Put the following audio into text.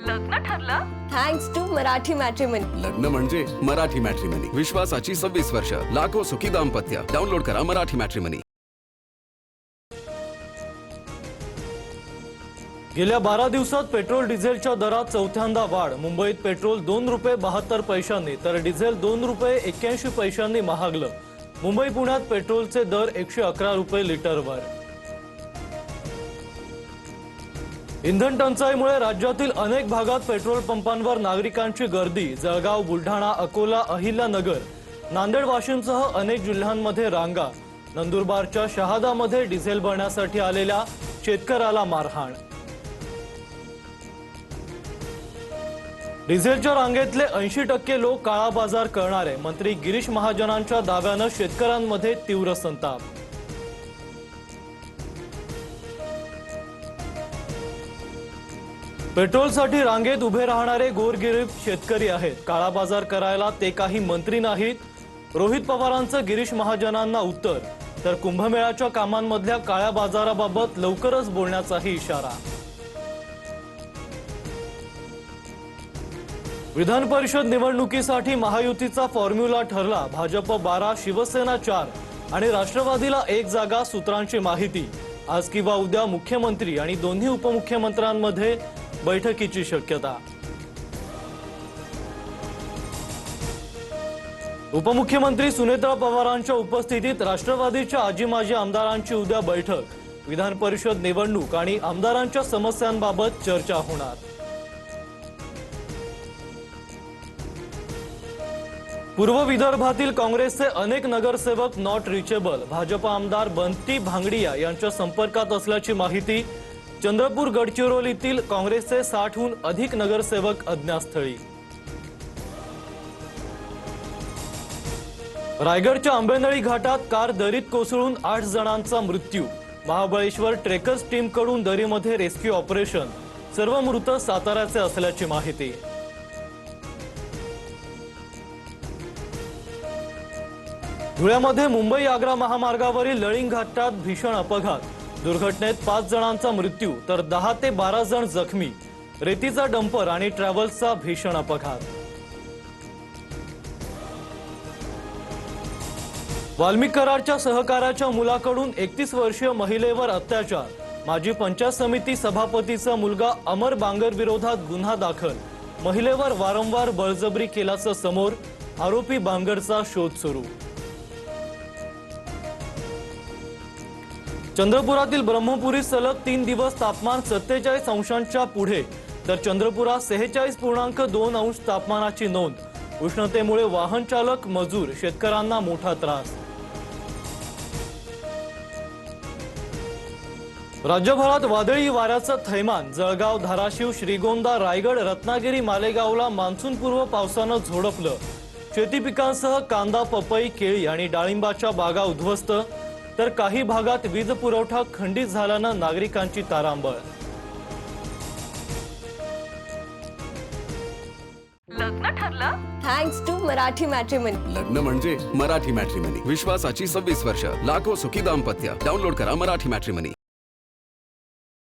लग्न ठरलं? Thanks to Marathi matrimony. लग्न म्हणजे मराठी मॅट्रिमनी. विश्वासाची 26 वर्ष. लाखो सुखी दाम्पत्य. डाउनलोड करा मराठी मॅट्रिमनी. गेल्या 12 दिवसात पेट्रोल डिझेलच्या दरात चौथ्यांदा वाढ. मुंबईत पेट्रोल 2 रुपये 72 पैशांनी तर डिझेल 2 रुपये 81 पैशांनी महागलं. मुंबई पुण्यात पेट्रोलचे दर 111 रुपये लिटरवर. इंधन टंचाईमुळे राज्यातील अनेक भागात पेट्रोल पंपांवर नागरिकांची गर्दी. जळगाव, बुलढाणा, अकोला, अहिल्यानगर, नांदेड, वाशिमसह अनेक जिल्ह्यांमध्ये रांगा. नंदुरबारच्या शहादामध्ये डिझेल भरण्यासाठी आलेल्या शेतकऱ्याला मारहाण. डिझेलच्या रांगेतले 80% लोक काळा बाजार करणारे. मंत्री गिरीश महाजनांच्या दाव्यानं शेतकऱ्यांमध्ये तीव्र संताप. पेट्रोलसाठी रांगेत उभे राहणारे गोरगरीब शेतकरी आहेत. काळा बाजार करायला ते काही मंत्री नाहीत. रोहित पवारांचं गिरीश महाजनांना उत्तर. तर कुंभमेळ्याच्या कामांमधल्या काळ्या बाजाराबाबत लवकरच बोलण्याचाही इशारा. विधान परिषद निवडणुकीसाठी महायुतीचा फॉर्म्युला ठरला. भाजप 12, शिवसेना 4 आणि राष्ट्रवादीला 1 जागा. सूत्रांची माहिती. आज किंवा उद्या मुख्यमंत्री आणि दोन्ही उपमुख्यमंत्र्यांमध्ये बैठकीची शक्यता. उपमुख्यमंत्री सुनेत्रा पवारांच्या उपस्थितीत राष्ट्रवादीच्या आजी माजी आमदारांची उद्या बैठक. विधान परिषद निवडणूक आणि आमदारांच्या समस्यांबाबत चर्चा होणार. पूर्व विदर्भातील काँग्रेसचे अनेक नगरसेवक नॉट रिचेबल. भाजप आमदार बंटी भांगडिया यांच्या संपर्कात असल्याची माहिती. चंद्रपूर, गडचिरोलीतील काँग्रेसचे 60हून अधिक नगरसेवक अज्ञातस्थळी. रायगडच्या आंबेनळी घाटात कार दरीत कोसळून 8 जणांचा मृत्यू. महाबळेश्वर ट्रेकर्स टीमकडून दरीमध्ये रेस्क्यू ऑपरेशन. सर्व मृत साताऱ्याचे असल्याची माहिती. धुळ्यामध्ये मुंबई आग्रा महामार्गावरील लळिंग घाटात भीषण अपघात. दुर्घटनेत 5 जणांचा मृत्यू तर 10 ते 12 जण जखमी. रेतीचा डंपर आणि ट्रॅव्हल्सचा भीषण अपघात. वाल्मिक कराडच्या सहकार्याच्या मुलाकडून 31 वर्षीय महिलेवर अत्याचार. माजी पंचायत समिती सभापतीचा मुलगा अमर बांगर विरोधात गुन्हा दाखल. महिलेवर वारंवार बळजबरी केल्याचं समोर. आरोपी बांगरचा शोध सुरू. चंद्रपुरातील ब्रह्मपुरी सलग 3 दिवस तापमान 47 अंशांच्या पुढे तर चंद्रपुरात 46.2 अंश तापमानाची नोंद. उष्णतेमुळे वाहन चालक, मजूर, शेतकऱ्यांना मोठा त्रास. राज्यभरात वादळी वाऱ्याचं थैमान. जळगाव, धाराशिव, श्रीगोंदा, रायगड, रत्नागिरी, मालेगावला मान्सूनपूर्व पावसानं झोडपलं. शेती पिकांसह कांदा, पपई, केळी आणि डाळिंबाच्या बागा उद्ध्वस्त तर काही भागात वीज पुरवठा खंडित झाल्यानं नागरिकांची तारांबळ. लग्न ठरलं? Thanks to Marathi matrimony. लग्न म्हणजे मराठी मॅट्रिमनी. विश्वासाची 26 वर्ष. लाखो सुखी दाम्पत्य. डाउनलोड करा मराठी मॅट्रिमनी.